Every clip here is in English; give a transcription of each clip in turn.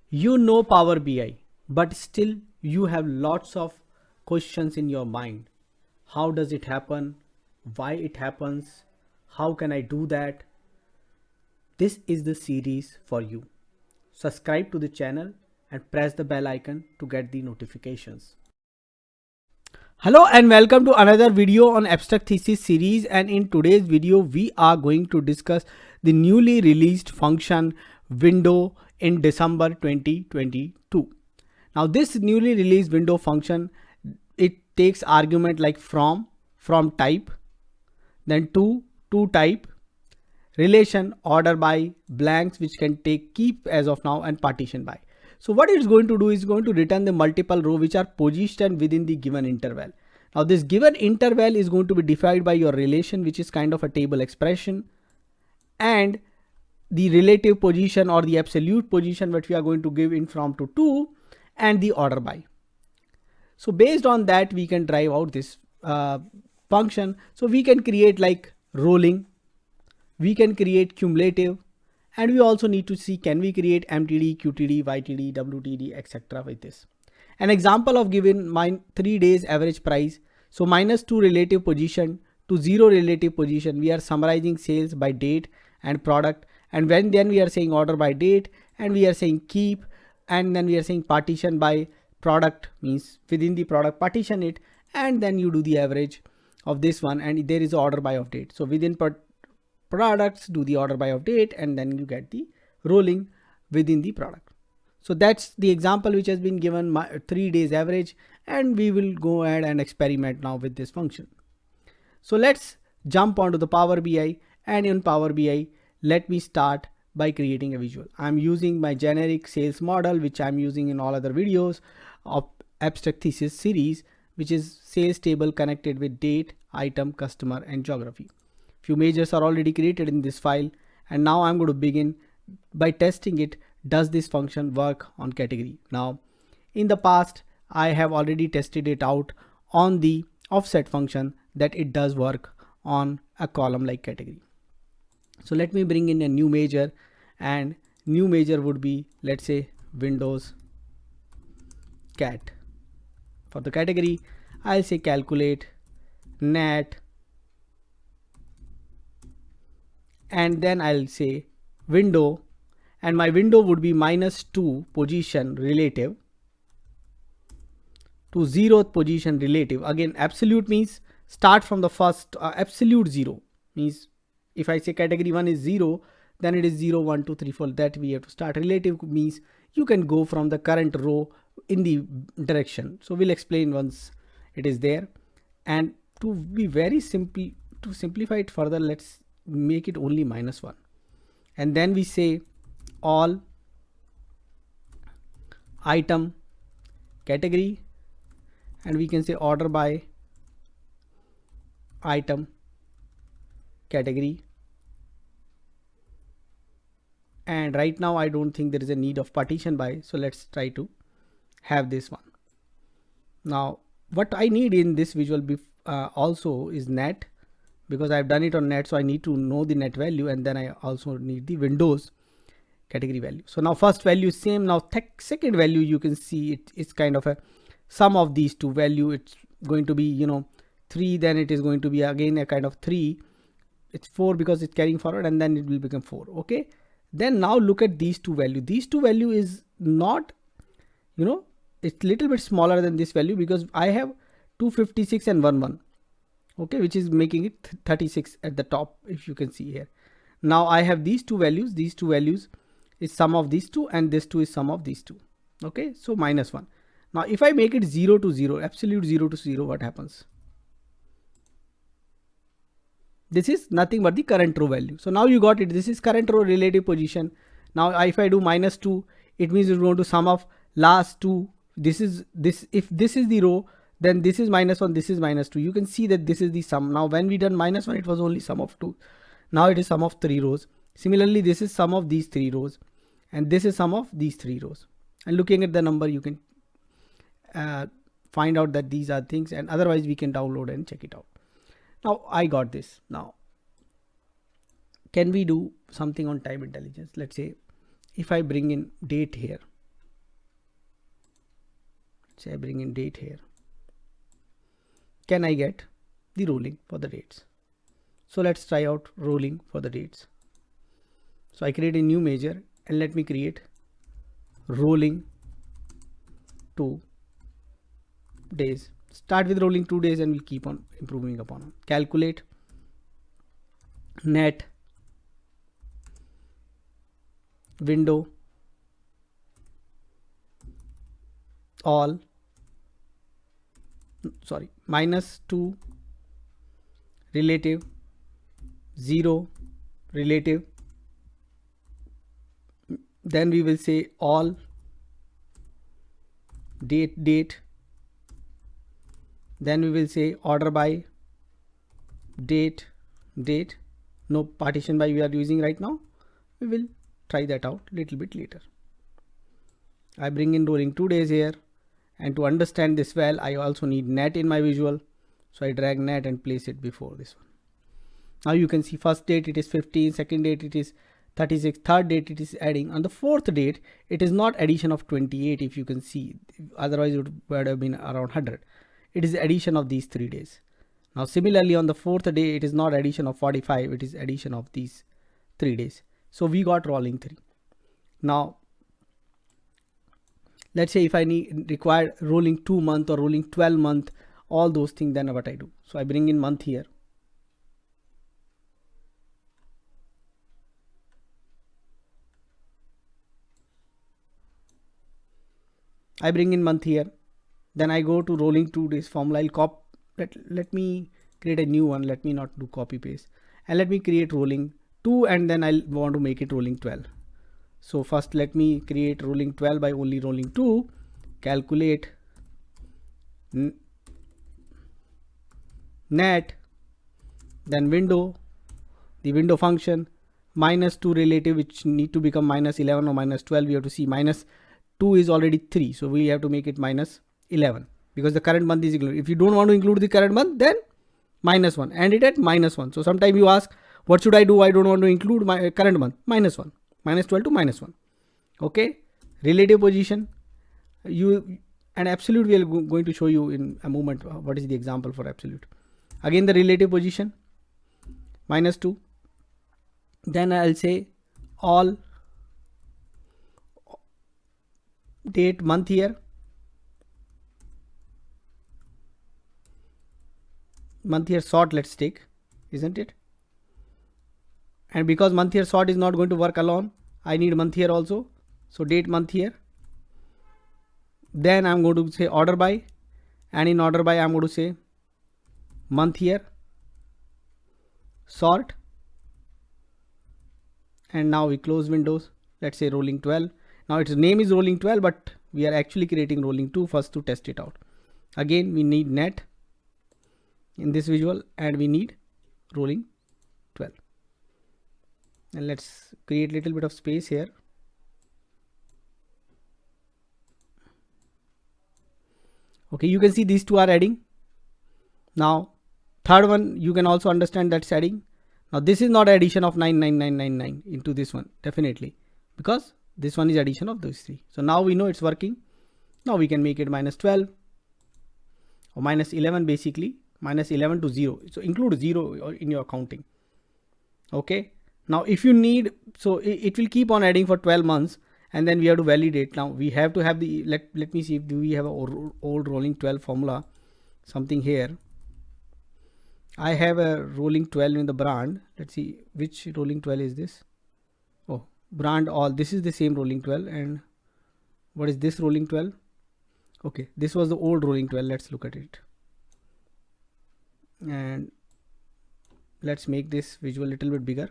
You know Power BI, but still you have lots of questions in your mind. How does it happen? Why it happens? How can I do that? This is the series for you. Subscribe to the channel and press the bell icon to get the notifications. Hello and welcome to another video on abstract thesis series, and in today's video we are going to discuss the newly released function window in December 2022. Now this newly released window function, it takes argument like from type, then to type, relation, order by, blanks which can take keep as of now, and partition by. So what it's going to do is going to return the multiple row which are positioned within the given interval. Now this given interval is going to be defined by your relation, which is kind of a table expression, and the relative position or the absolute position which we are going to give in from to, and the order by. So based on that we can drive out this function. So we can create like rolling, we can create cumulative, and we also need to see can we create MTD, QTD, YTD, WTD, etc. with this. An example of given 3 days average price. So -2 relative position to 0 relative position. We are summarizing sales by date and product, and then we are saying order by date, and we are saying keep, and then we are saying partition by product, means within the product partition it, and then you do the average of this one, and there is order by of date. So within products do the order by of date, and then you get the rolling within the product. So that's the example which has been given 3 days average, and we will go ahead and experiment now with this function. So let's jump onto the Power BI, and in Power BI let me start by creating a visual. I'm using my generic sales model which I'm using in all other videos of abstract thesis series, which is sales table connected with date, item, customer, and geography. Few measures are already created in this file, and now I'm going to begin by testing it. Does this function work on category? Now in the past I have already tested it out on the offset function that it does work on a column like category. So let me bring in a new measure, and new measure would be, let's say, Windows cat. For the category I'll say calculate net, and then I'll say window, and my window would be -2 position relative to 0th position relative. Again, absolute means start from the first, absolute 0 means if I say category 1 is 0, then it is 0, 1, 2, 3, 4, that we have to start. Relative means you can go from the current row in the direction. So we'll explain once it is there. And to be very simple, to simplify it further, let's make it only -1, and then we say all item category, and we can say order by item category. And right now I don't think there is a need of partition by, so let's try to have this one. Now what I need in this visual also is net, because I've done it on net, so I need to know the net value, and then I also need the Windows category value. So now first value is same. Now second value, you can see it's kind of a sum of these two value. It's going to be 3, then it is going to be again a kind of 3, it's 4 because it's carrying forward, and then it will become 4. Okay, then now look at these two value. These two value is not, it's little bit smaller than this value, because I have 256 and 11. Okay, which is making it 36 at the top, if you can see here. Now I have these two values. These two values is sum of these two, and this two is sum of these two. Okay, so -1. Now if I make it 0 to 0, absolute 0 to 0, what happens? This is nothing but the current row value. So now you got it. This is current row relative position. Now if I do -2, it means it's going to sum of last two. This is this. If this is the row, then this is -1, this is -2. You can see that this is the sum. Now when we done -1, it was only sum of 2. Now it is sum of 3 rows. Similarly, this is sum of these 3 rows, and this is sum of these 3 rows. And looking at the number, you can find out that these are things, and otherwise we can download and check it out. Now I got this. Now can we do something on time intelligence? Let's say if I bring in date here, say I bring in date here, can I get the rolling for the dates? So let's try out rolling for the dates. So I create a new measure and let me create rolling 2 days. Start with rolling 2 days and we'll keep on improving upon it. Calculate net window all, sorry, -2 relative, 0 relative, then we will say all date, then we will say order by date, no partition by we are using right now. We will try that out little bit later. I bring in rolling 2 days here, and to understand this well I also need net in my visual, so I drag net and place it before this one. Now you can see first date it is 15, second date it is 36, third date it is adding, on the fourth date it is not addition of 28, if you can see, otherwise it would have been around 100. It is addition of these 3 days. Now similarly on the fourth day it is not addition of 45, it is addition of these 3 days. So we got rolling 3. Now let's say if I require rolling 2 month or rolling 12 month, all those things, then what I do? So I bring in month here. I bring in month here, then I go to rolling 2 days formula. I'll let me create a new one. Let me not do copy paste, and let me create rolling 2, and then I'll want to make it rolling 12. So first let me create rolling 12 by only rolling 2. Calculate net, then window, the window function, -2 relative, which need to become -11 or -12. We have to see -2 is already 3, so we have to make it -11 because the current month is included. If you don't want to include the current month, then -1, and it at -1. So sometimes you ask, what should I do? I don't want to include my current month. -1, -12 to -1. Okay, relative position, and absolute we are going to show you in a moment what is the example for absolute. Again the relative position, -2, then I'll say all date month here, sort let's take, isn't it? And because month here sort is not going to work alone, I need month here also, so date month here. Then I'm going to say order by, and in order by I'm going to say month here sort, and now we close windows. Let's say rolling 12. Now its name is rolling 12, but we are actually creating rolling 2 first to test it out. Again we need net in this visual, and we need rolling 12, and let's create little bit of space here. Okay, you can see these two are adding. Now third one you can also understand that's adding. Now this is not addition of 99999 into this one, definitely, because this one is addition of those 3. So now we know it's working. Now we can make it -12 or -11, basically -11 to 0. So include 0 in your counting. Okay, now if you need, so it will keep on adding for 12 months, and then we have to validate. Now we have to have the, let me see if do we have a old rolling 12 formula, something here. I have a rolling 12 in the brand. Let's see which rolling 12 is this. Oh, brand all. This is the same rolling 12. And what is this rolling 12? Okay, this was the old rolling 12. Let's look at it, and let's make this visual a little bit bigger.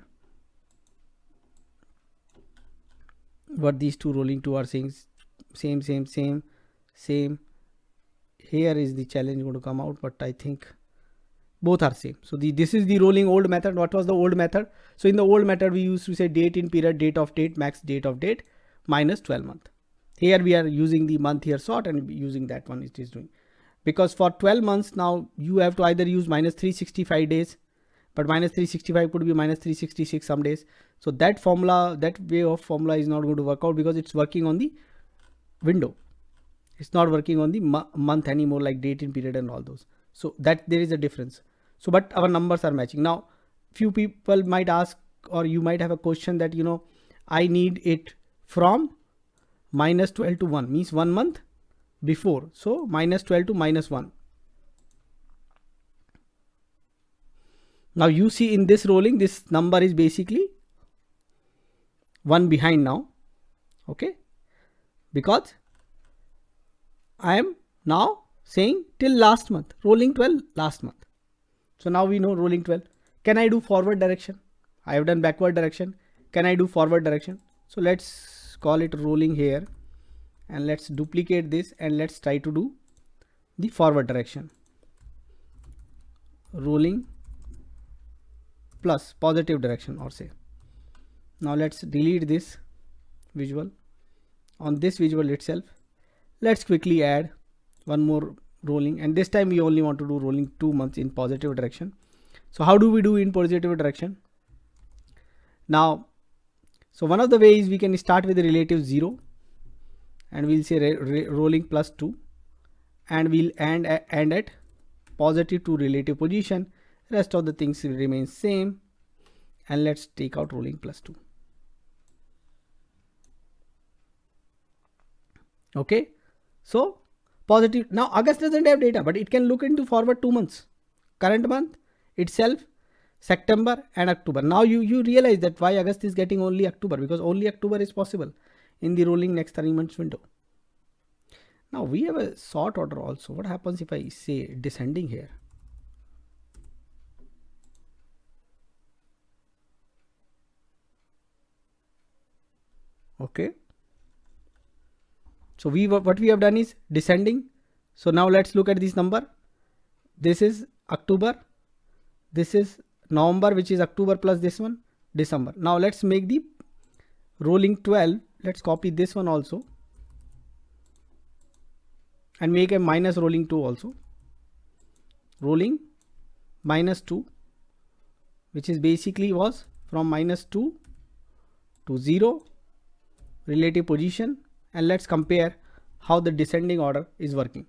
What these two rolling 2 are saying, same. Here is the challenge going to come out, but I think both are same. So this is the rolling old method. What was the old method? So in the old method we used to say date in period, date of date, max date of date, minus 12 month. Here we are using the month here sort and using that one it is doing. Because for 12 months now you have to either use minus 365 days, but minus 365 could be minus 366 some days. So that formula, that way of formula is not going to work out because it's working on the window. It's not working on the month anymore, like date and period and all those. So that there is a difference. So but our numbers are matching. Now few people might ask, or you might have a question that, you know, I need it from -12 to 1, means 1 month before. So -12 to -1. Now you see in this rolling, this number is basically 1 behind now. Okay, because I am now saying till last month, rolling 12 last month. So now we know rolling 12. Can I do forward direction? I have done backward direction. Can I do forward direction? So let's call it rolling here, and let's duplicate this, and let's try to do the forward direction. Rolling plus positive direction, or say. Now let's delete this visual. On this visual itself, let's quickly add one more rolling, and this time we only want to do rolling 2 months in positive direction. So how do we do in positive direction? Now, so one of the ways we can start with the relative 0, and we'll say rolling plus 2, and we'll end at positive 2 relative position. Rest of the things will remain same, and let's take out rolling plus 2. Okay, so positive. Now August doesn't have data, but it can look into forward 2 months, current month itself, September and October. Now you realize that why August is getting only October, because only October is possible in the rolling next 30 months window. Now we have a sort order also. What happens if I say descending here? Okay, so what we have done is descending. So now let's look at this number. This is October, this is November, which is October plus this one, December. Now let's make the rolling 12. Let's copy this one also and make a minus rolling 2 also. Rolling -2, which is basically was from -2 to 0 relative position, and let's compare how the descending order is working.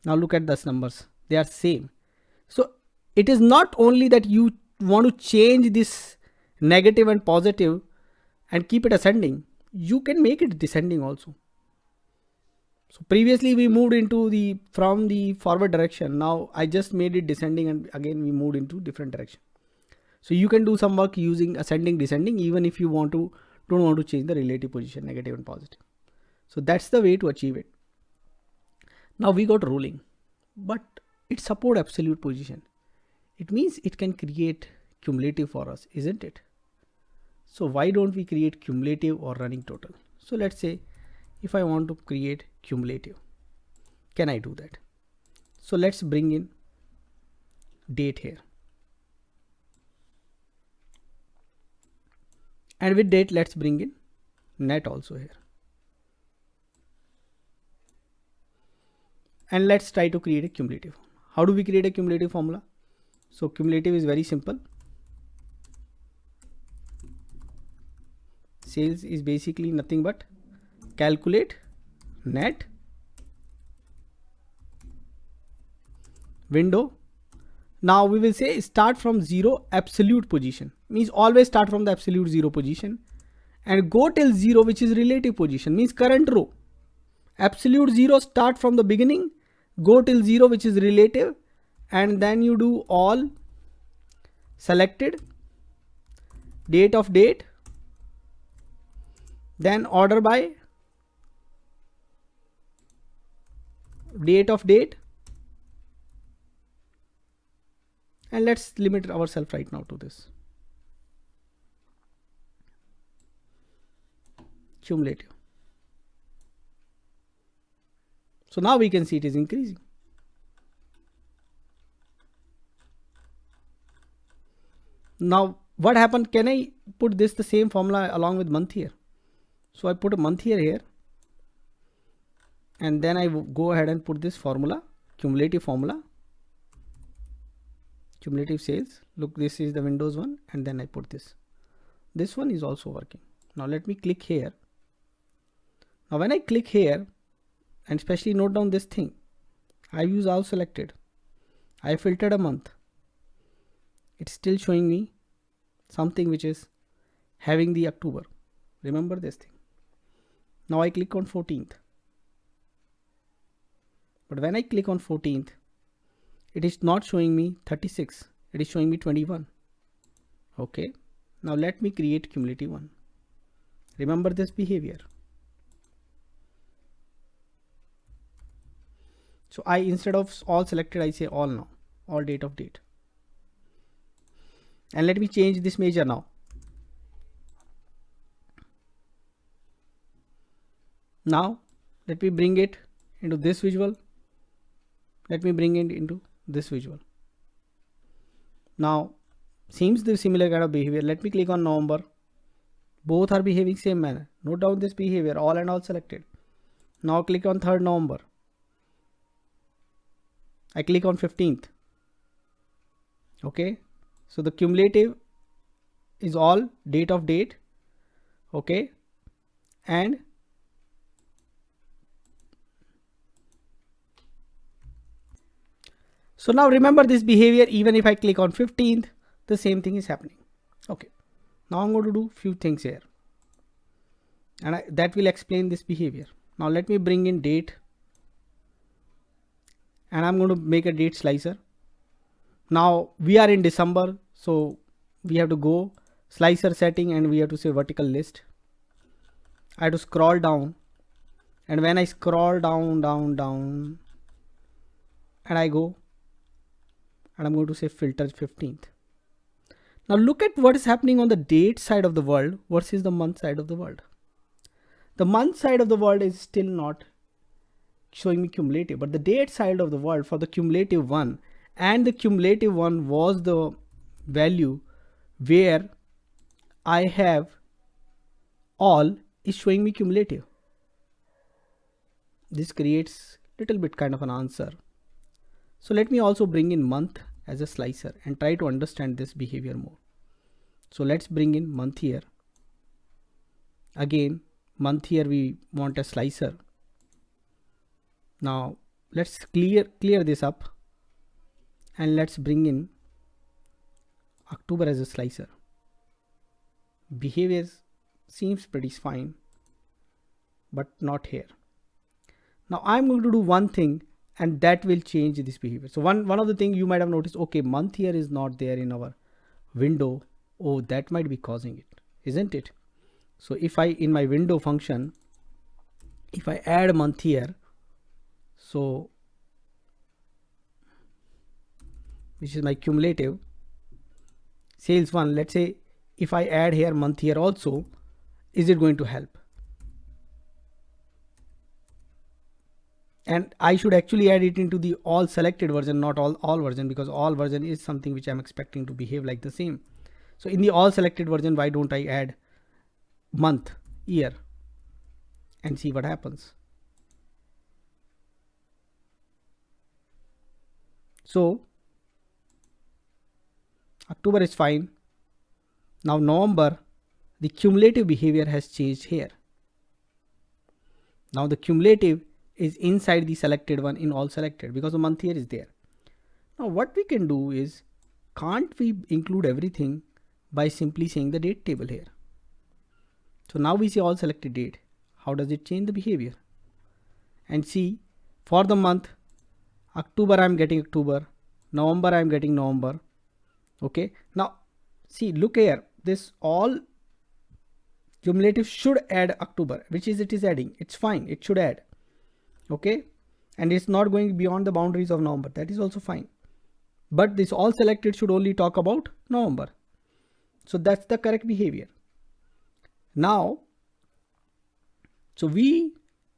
Now look at those numbers, they are same. So it is not only that you want to change this negative and positive and keep it ascending, you can make it descending also. So previously we moved into from the forward direction. Now I just made it descending, and again we moved into different direction. So you can do some work using ascending, descending, even if you don't want to change the relative position, negative and positive. So that's the way to achieve it. Now we got rolling, but it supports absolute position. It means it can create cumulative for us, isn't it? So why don't we create cumulative or running total? So let's say if I want to create cumulative, can I do that? So let's bring in date here. And with date, let's bring in net also here. And let's try to create a cumulative. How do we create a cumulative formula? So cumulative is very simple. Sales is basically nothing but calculate net window. Now we will say start from 0 absolute position, means always start from the absolute 0 position and go till 0, which is relative position, means current row. Absolute 0 start from the beginning, go till 0, which is relative, and then you do all selected, date of date, then order by date of date, and let's limit ourselves right now to this cumulative. So now we can see it is increasing. Now what happened? Can I put this the same formula along with month here? So I put a month here, and then I go ahead and put this formula, cumulative formula, cumulative sales. Look, this is the Windows one, and then I put this. This one is also working. Now let me click here. Now when I click here, and especially note down this thing, I use all selected. I filtered a month. It's still showing me something which is having the October. Remember this thing. Now I click on 14th. But when I click on 14th, it is not showing me 36. It is showing me 21. Okay. Now let me create cumulative one. Remember this behavior. So I, instead of all selected, I say all now, all date of date. And let me change this measure now. Now let me bring it into this visual. Let me bring it into this visual. Now seems the similar kind of behavior. Let me click on November. Both are behaving same manner. Note down this behavior, all and all selected. Now click on 3rd November. I click on 15th. Okay. So the cumulative is all date of date. Okay. And so now remember this behavior, even if I click on 15th, the same thing is happening. Okay. Now I'm going to do few things here. And that will explain this behavior. Now let me bring in date. And I'm going to make a date slicer. Now we are in December, so we have to go slicer setting and we have to say vertical list. I have to scroll down, and when I scroll down and I go, and I'm going to say filter 15th. Now look at what is happening on the date side of the world versus the month side of the world. The month side of the world is still not showing me cumulative, but the date side of the world for the cumulative one, and the cumulative one was the value where I have all, is showing me cumulative. This creates little bit kind of an answer. So let me also bring in month as a slicer and try to understand this behavior more. So let's bring in month here. Again, month here we want a slicer. Now let's clear this up and let's bring in October as a slicer. Behavior seems pretty fine, but not here. Now I'm going to do one thing, and that will change this behavior. So one of the things you might have noticed, okay, month here is not there in our window. Oh, that might be causing it, isn't it? So if I, in my window function, if I add month here, so which is my cumulative sales one, let's say if I add here month here also, is it going to help? And I should actually add it into the all selected version, not all version, because all version is something which I'm expecting to behave like the same. So in the all selected version, why don't I add month, year, and see what happens? So October is fine. Now November, the cumulative behavior has changed here. Now the cumulative is inside the selected one in all selected because the month here is there. Now what we can do is, can't we include everything by simply saying the date table here? So now we see all selected date. How does it change the behavior? And see, for the month October, I'm getting October, November, I'm getting November. Okay. Now see, look here, this all cumulative should add October, which is it is adding. It's fine. It should add. Okay. And it's not going beyond the boundaries of November. That is also fine. But this all selected should only talk about November. So that's the correct behavior. Now, so we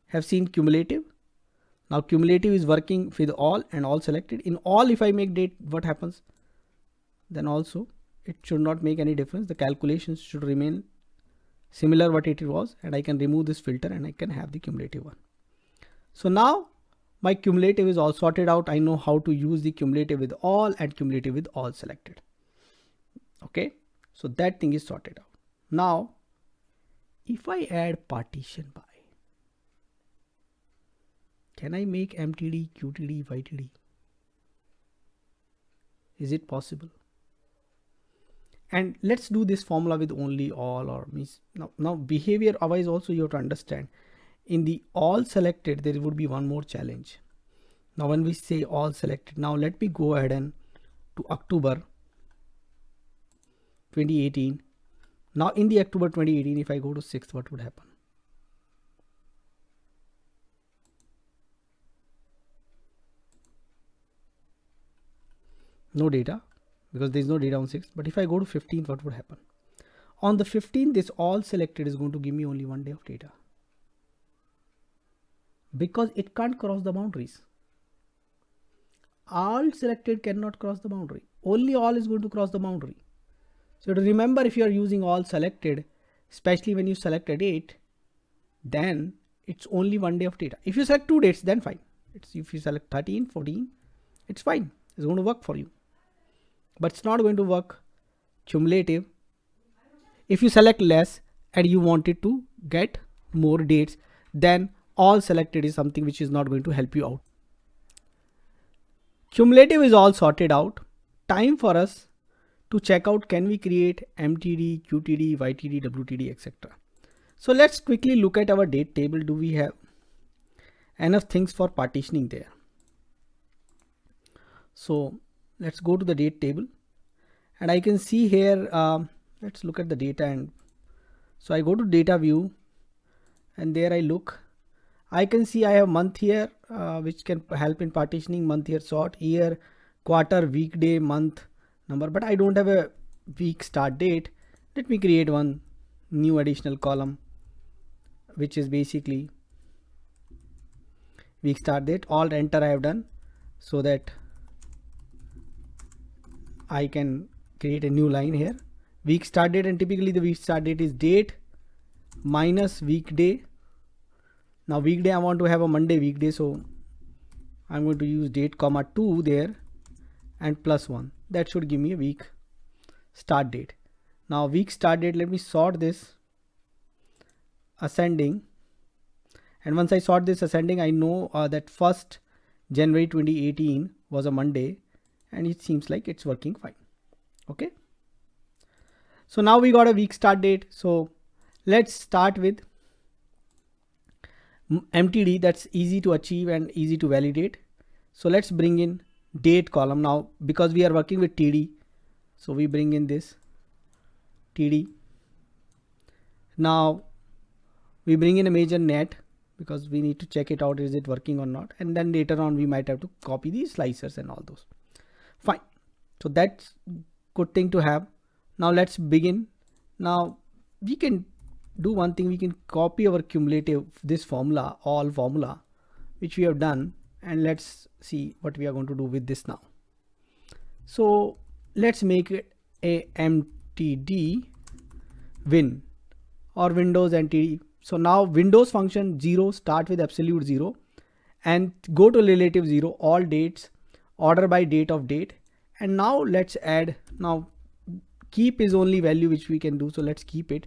have seen cumulative. Now cumulative is working with all and all selected. In all, if I make date, what happens? Then also it should not make any difference. The calculations should remain similar what it was, and I can remove this filter and I can have the cumulative one. So now my cumulative is all sorted out. I know how to use the cumulative with all and cumulative with all selected. Okay. So that thing is sorted out. Now if I add partition by, can I make MTD, QTD, YTD? Is it possible? And let's do this formula with only all, or means now behavior wise also you have to understand. In the all selected, there would be one more challenge. Now when we say all selected, now let me go ahead and to October 2018. Now in the October 2018, if I go to 6th, what would happen? No data, because there is no data on 6th. But if I go to 15th, what would happen? On the 15th, this all selected is going to give me only 1 day of data, because it can't cross the boundaries. All selected cannot cross the boundary. Only all is going to cross the boundary. So to remember, if you are using all selected, especially when you select a date, then it's only 1 day of data. If you select 2 dates, then fine. If you select 13, 14, it's fine. It's going to work for you. But it's not going to work cumulative. If you select less and you wanted to get more dates, then all selected is something which is not going to help you out. Cumulative is all sorted out. Time for us to check out, can we create MTD, QTD, YTD, WTD, etc. So let's quickly look at our date table. Do we have enough things for partitioning there? So let's go to the date table, and I can see here, let's look at the data. And so I go to data view, and there I look. I can see I have month here, which can help in partitioning. Month here, sort, year, quarter, weekday, month, number, but I don't have a week start date. Let me create one new additional column, which is basically week start date. Alt enter I have done, so that I can create a new line here. Week start date, and typically the week start date is date minus weekday. Now weekday I want to have a Monday weekday, so I'm going to use date comma 2 there and plus 1. That should give me a week start date. Now week start date, let me sort this ascending, and once I sort this ascending, I know that 1st January 2018 was a Monday, and it seems like it's working fine. Okay, so now we got a week start date. So let's start with MTD. That's easy to achieve and easy to validate. So let's bring in date column now, because we are working with TD. So we bring in this TD. Now we bring in a major net, because we need to check it out, is it working or not, and then later on we might have to copy these slicers and all those. Fine, so that's good thing to have. Now let's begin. Now we can do one thing. We can copy our cumulative, this formula, all formula, which we have done, and let's see what we are going to do with this now. So let's make it a MTD win or Windows MTD. So now Windows function 0, start with absolute 0 and go to relative 0, all dates, order by date of date. And now let's add, now keep is only value which we can do, so let's keep it.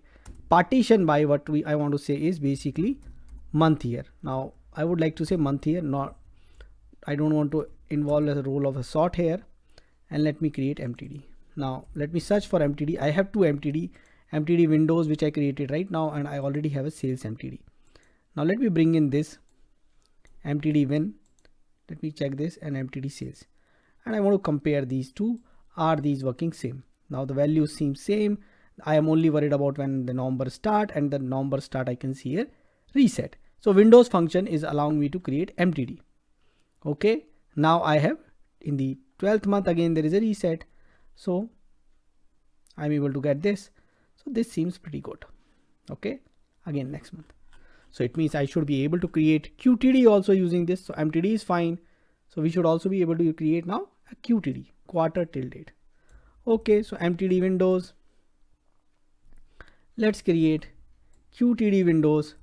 Partition by, what I want to say is basically month year. Now I would like to say month year, not, I don't want to involve a role of a sort here. And let me create MTD. Now let me search for MTD. I have two MTD windows which I created right now, and I already have a sales MTD. Now let me bring in this MTD win. Let me check this, and MTD sales, and I want to compare these two. Are these working same? Now the values seem same. I am only worried about when the number start, and the number start I can see here reset. So Windows function is allowing me to create MTD. Okay, now I have in the 12th month again there is a reset, so I'm able to get this. So this seems pretty good. Okay, again next month. So it means I should be able to create QTD also using this. So MTD is fine. So we should also be able to create now a QTD, quarter till date. Okay, so MTD windows. Let's create QTD windows,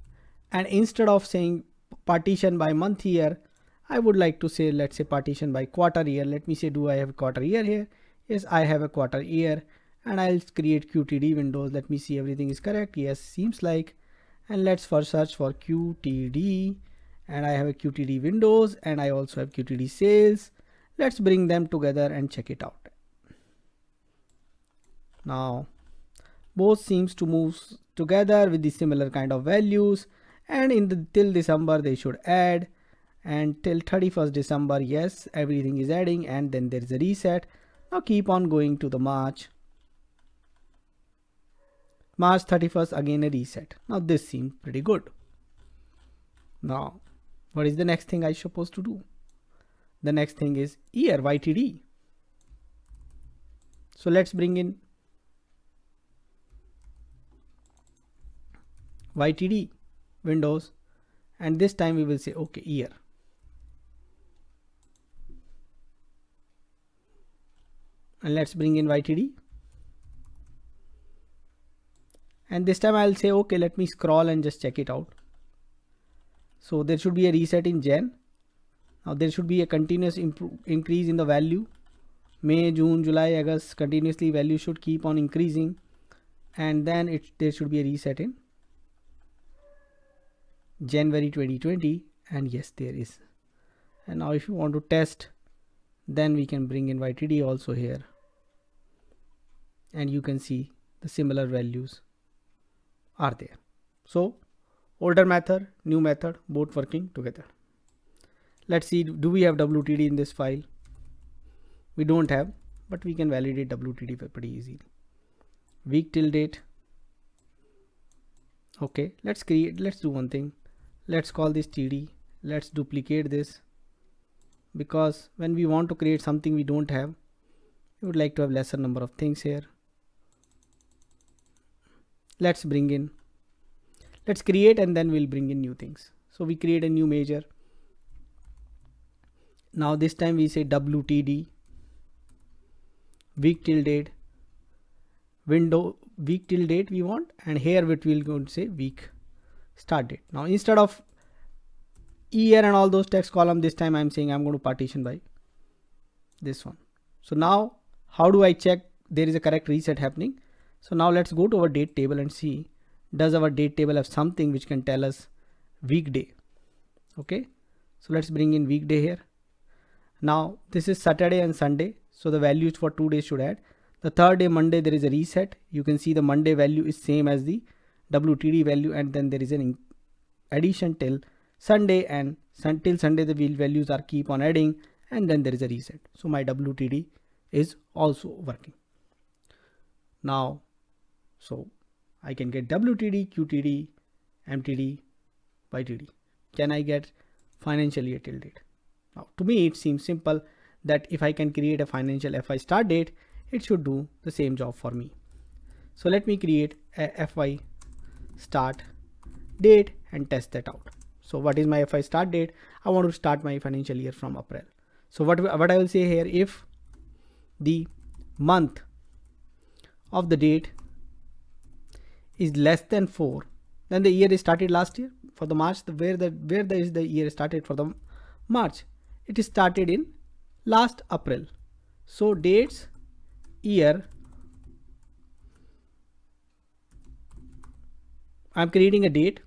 and instead of saying partition by month year, I would like to say, let's say partition by quarter year. Let me say, do I have a quarter year here? Yes, I have a quarter year, and I'll create QTD windows. Let me see everything is correct. Yes, seems like. And let's first search for QTD, and I have a QTD windows and I also have QTD sales. Let's bring them together and check it out. Now both seems to move together with the similar kind of values, and in the till December they should add, and till 31st December, yes, everything is adding, and then there is a reset. Now keep on going to the March 31st, again a reset. Now this seems pretty good. Now what is the next thing I supposed to do? The next thing is year YTD. So let's bring in YTD windows, and this time we will say okay, year. And let's bring in YTD. And this time I'll say okay, let me scroll and just check it out. So there should be a reset in Jan. Now there should be a continuous increase in the value. May, June, July, August, continuously value should keep on increasing, and then there should be a reset in January 2020, and yes, there is. And now if you want to test, then we can bring in YTD also here, and you can see the similar values are there. So older method, new method, both working together. Let's see, do we have WTD in this file? We don't have, but we can validate WTD pretty easily. Week till date. Okay, let's do one thing. Let's call this TD. Let's duplicate this, because when we want to create something we don't have, we would like to have lesser number of things here. Let's create, and then we'll bring in new things. So we create a new measure. Now this time we say WTD, week till date, window week till date we want, and here we will go to say week start date. Now instead of year and all those text column, this time I'm saying I'm going to partition by this one. So now how do I check there is a correct reset happening? So now let's go to our date table and see, does our date table have something which can tell us weekday? Okay, so let's bring in weekday here. Now this is Saturday and Sunday, so the values for 2 days should add. The third day, Monday, there is a reset. You can see the Monday value is same as the WTD value, and then there is an addition till Sunday, and till Sunday the values are keep on adding, and then there is a reset. So my WTD is also working. Now, so I can get WTD, QTD, MTD, YTD. Can I get financial year till date? Now to me it seems simple that if I can create a financial FY start date, it should do the same job for me. So let me create a FY start date and test that out. So what is my FY start date? I want to start my financial year from April. So what I will say here, if the month of the date is less than 4, then the year is started last year. For the March, where is the year started for the March? It is started in last April. So dates, year, I'm creating a date.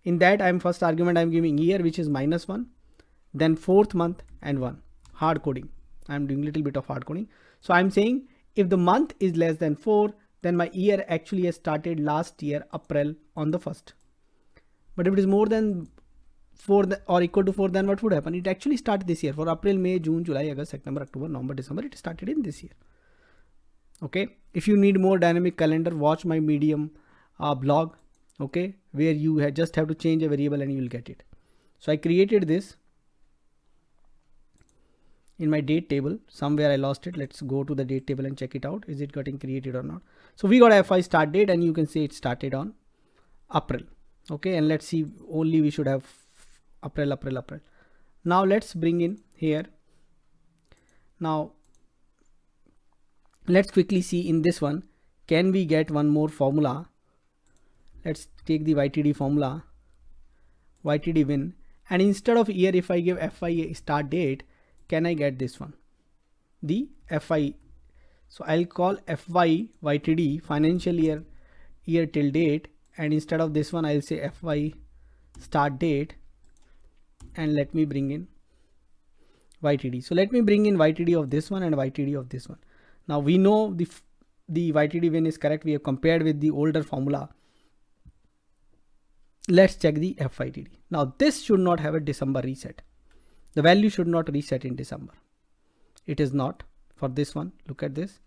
In that I'm first argument I'm giving year, which is -1, then 4th month and 1. Hard coding. I'm doing a little bit of hard coding. So I'm saying if the month is less than 4, then my year actually has started last year April on the 1st. But if it is more than 4 or equal to 4, then what would happen? It actually started this year. For April, May, June, July, August, September, October, November, December, it started in this year. Okay, if you need more dynamic calendar, watch my Medium blog, okay, where you just have to change a variable and you will get it. So I created this in my date table. Somewhere I lost it. Let's go to the date table and check it out. Is it getting created or not? So we got a FI start date, and you can see it started on April. Okay, and let's see, only we should have April. Now let's bring in here. Now let's quickly see in this one, can we get one more formula? Let's take the YTD formula, YTD win, and instead of year, if I give FI start date, can I get this one, the FI? So I'll call FY YTD financial year till date, and instead of this one I'll say FY start date, and let me bring in YTD. So let me bring in YTD of this one and YTD of this one. Now we know the YTD when is correct. We have compared with the older formula. Let's check the FYTD. Now this should not have a December reset. The value should not reset in December. It is not for this one. Look at this.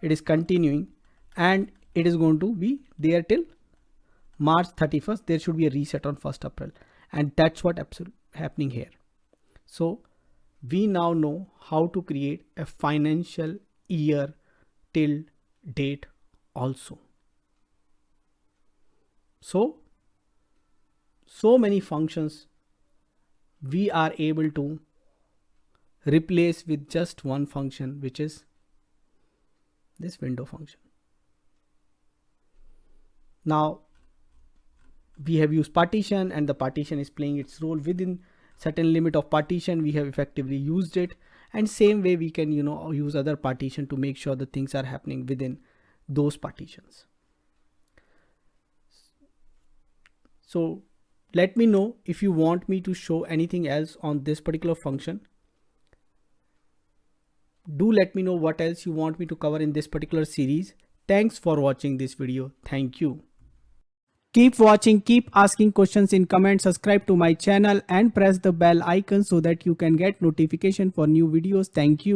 It is continuing and it is going to be there till March 31st. There should be a reset on 1st April. And that's what happening here. So we now know how to create a financial year till date also. So many functions we are able to replace with just one function, which is this window function. Now we have used partition, and the partition is playing its role within certain limit of partition. We have effectively used it, and same way we can use other partition to make sure the things are happening within those partitions. So let me know if you want me to show anything else on this particular function. Do let me know what else you want me to cover in this particular series. Thanks for watching this video. Thank you. Keep watching, keep asking questions in comments, subscribe to my channel and press the bell icon so that you can get notification for new videos. Thank you.